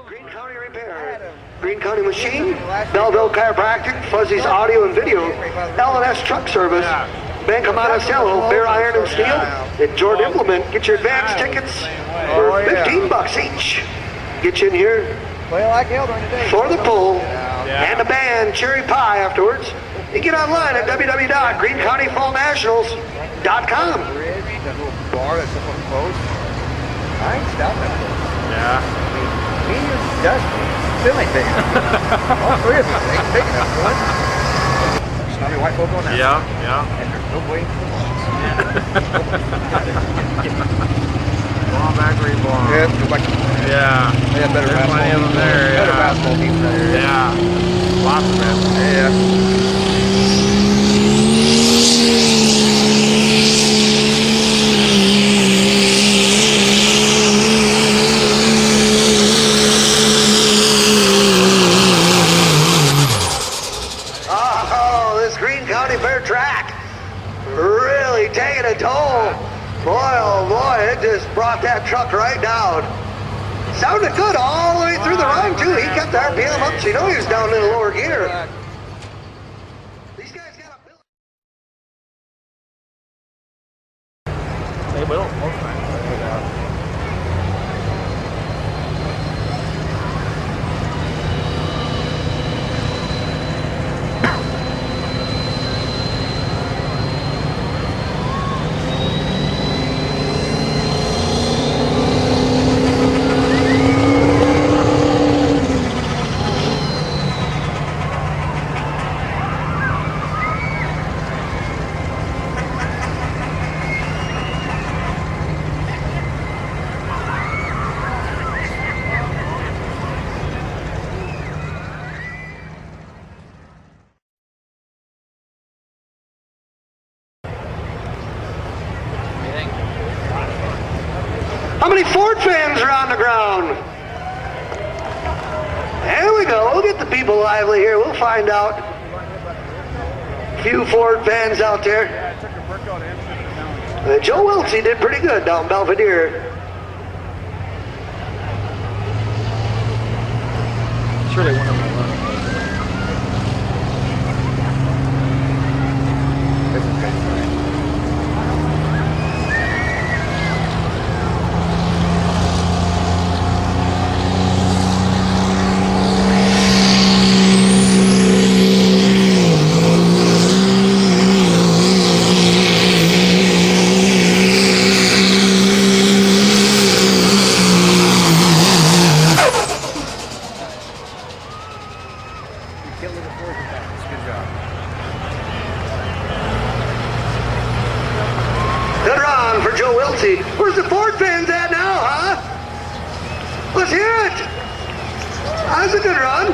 Green County Repair, Green County Machine, Belleville Chiropractic, Fuzzy's Audio and Video, L&S Truck Service, Bank of Monticello, Bare Iron and Steel, and Jordan Implement. Get your advance tickets for $15 each. Get you in here for the pool and the band Cherry Pie afterwards. You get online at www.greencountyfallnationals.com. That little bar that's up on the post. I ain't stopping. Yeah. Me and Dustin still ain't taking it. All three of us ain't taking it. Snobby white folk on that. Yeah, yeah. And there's no way for Long back reborn. Yeah, it's like, Yeah. they have better There's plenty of them there. Better basketball teams there. Yeah. Lots of them. Yeah. Track really taking a toll. Boy, oh boy, it just brought that truck right down. Sounded good all the way through the run too. He kept the RPM up, so you know he was down in the lower gear. These guys got a bill. They will most times. How many Ford fans are on the ground? There we go. We'll get the people lively here. We'll find out. Few Ford fans out there. Joe Wiltsey did pretty good down Belvedere. Surely one of them. Good run for Joe Wiltsey. Where's the Ford fans at now, huh? Let's hear it. That's a good run.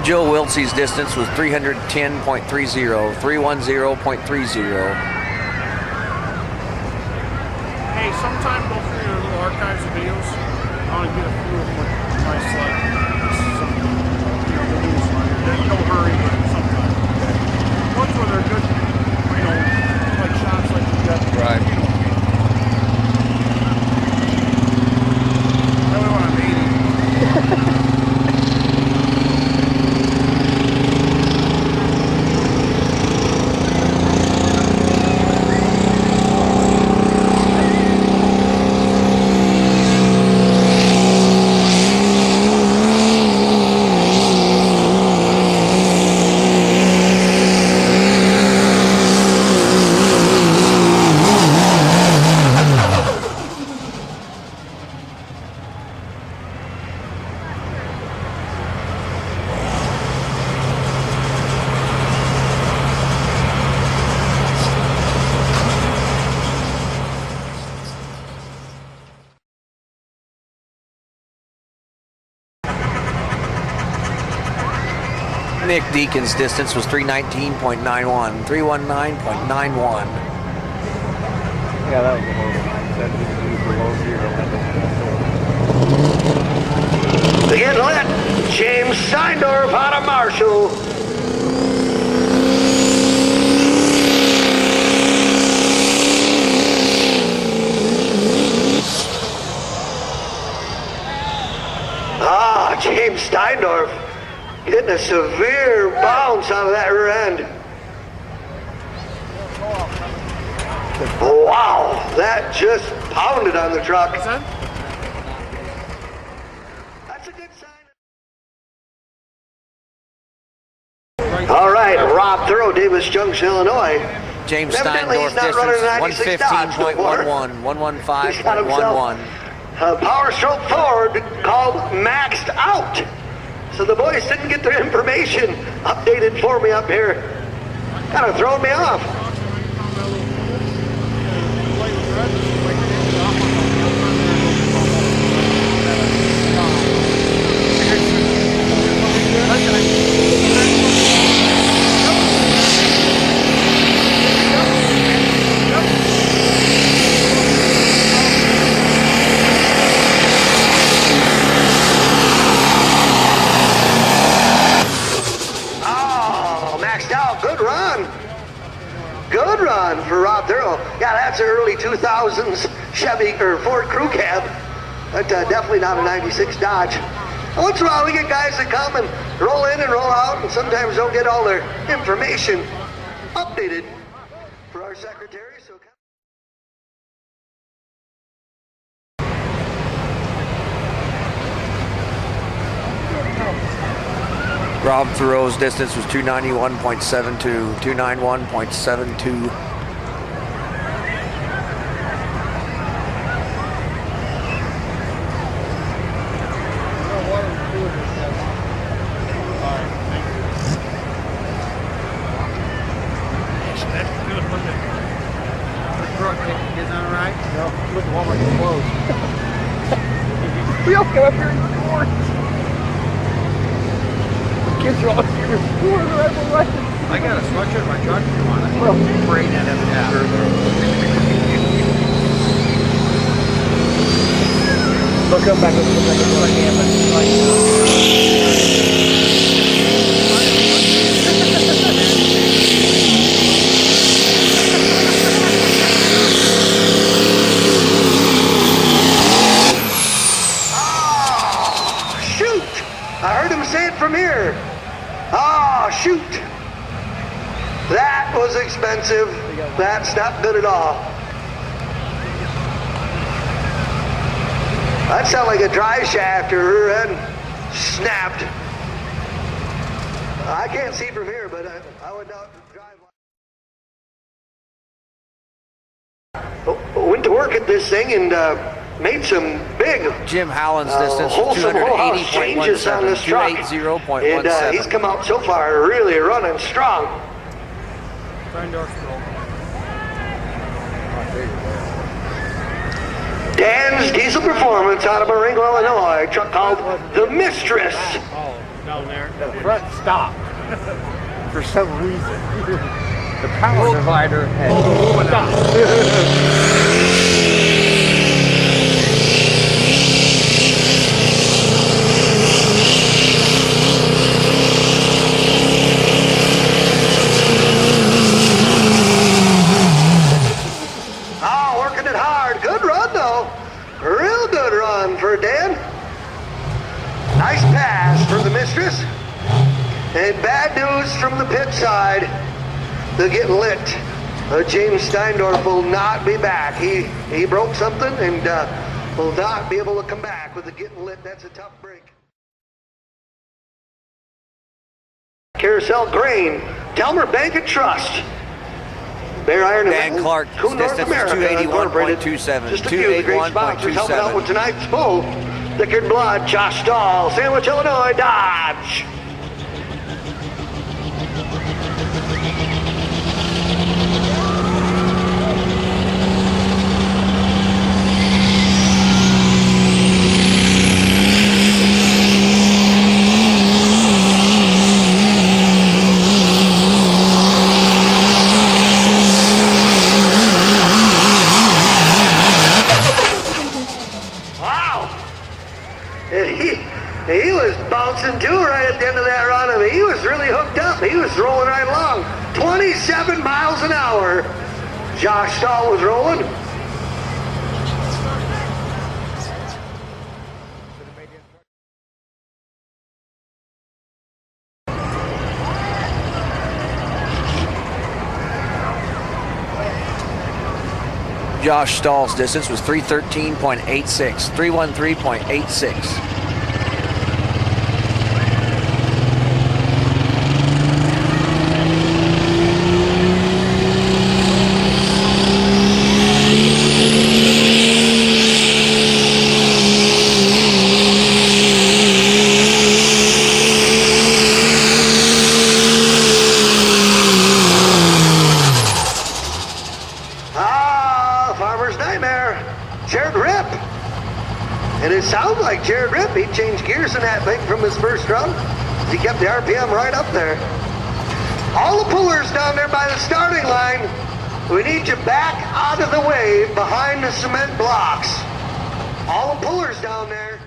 Joe Wiltsey's distance was 310.30, 310.30. Hey, sometime go through your little archives of videos. I want to get a few of them with nice, like, some, the news on here. No hurry, but sometime. Ones where they're good, like shots like you got. Right. Really when I'm 80. Nick Deacon's distance was 319.91, 319.91. Yeah, that was the horrible. That was below zero. Again, let James Steindorf out of Marshall. James Steindorf getting a severe bounce out of that rear end. Wow, that just pounded on the truck. That's a good sign. All right, Rob Thorough, Davis Junction, Illinois. James Evidently, Steindorf he's not distance running a 96 Dodge no more. 115.11, He's got himself 115.11. a Power Stroke Ford called Maxed Out. So the boys didn't get their information updated for me up here. Kind of throwing me off. Good run for Rob Thorough. Yeah, that's an early 2000s Chevy or Ford Crew Cab. But definitely not a 96 Dodge. Once in a while we get guys that come and roll in and roll out and sometimes don't get all their information updated for our secretary. So Rob Thorough's distance was 291.72, 291.72. We all come up here and record. Kids are all here to record right. I got a sweatshirt in my truck if you want it. Well, afraid that of They'll come back and look I heard him say it from here. Oh, shoot. That was expensive. That's not good at all. That sounded like a drive shaft or rear end snapped. I can't see from here, but I would not drive. Went to work at this thing and made some big Jim Howland's distance wholesome changes on this truck. 280.17. And he's come out so far really running strong. Dan's Diesel Performance out of Marengo, Illinois. A truck called the Mistress. Oh, down there. The front stopped for some reason. The power divider had stopped. Real good run for Dan. Nice pass for the Mistress. And bad news from the pit side. They're getting lit. James Steindorf will not be back. He broke something and will not be able to come back with the getting lit. That's a tough break. Carousel Grain, Delmer Bank and Trust. Bear Iron Dan Clark, distance is 281.27. Just a few of the great sponsors helping out with tonight's bull. Thickard Blood, Josh Stahl, Sandwich, Illinois, Dodge. He was bouncing too right at the end of that run. I mean, he was really hooked up. He was rolling right along. 27 miles an hour. Josh Stahl was rolling. Josh Stahl's distance was 313.86. 313.86. And it sounds like Jared Ripp, he changed gears in that thing from his first run. He kept the RPM right up there. All the pullers down there by the starting line, we need you back out of the way behind the cement blocks. All the pullers down there.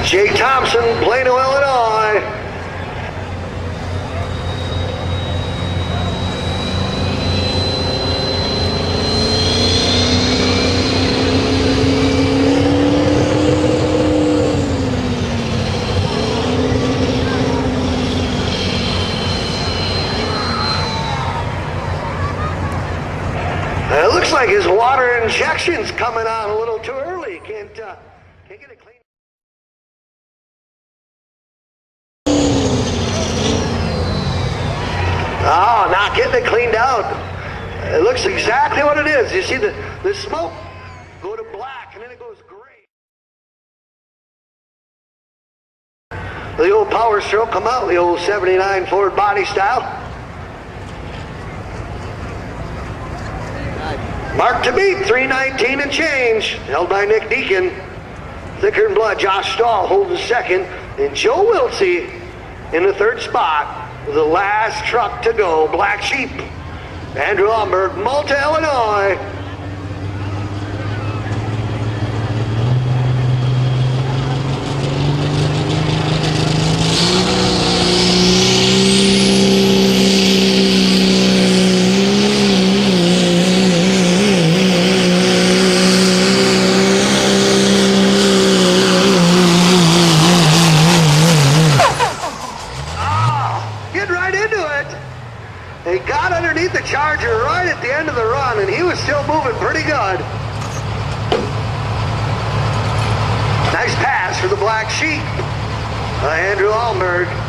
Jay Thompson, Plano, Illinois. It looks like his water injection's coming on a little too early. Can't get it clean. Oh, not getting it cleaned out. It looks exactly what it is. You see the smoke go to black and then it goes gray. The old power stroke come out, the old 79 Ford body style. Mark to beat, 319 and change. Held by Nick Deacon. Thicker in blood, Josh Stahl holding second. And Joe Wiltsey in the third spot. The last truck to go, Black Sheep. Andrew Allenberg, Malta, Illinois. He got underneath the Charger right at the end of the run, and he was still moving pretty good. Nice pass for the Black Sheep. Andrew Allenberg.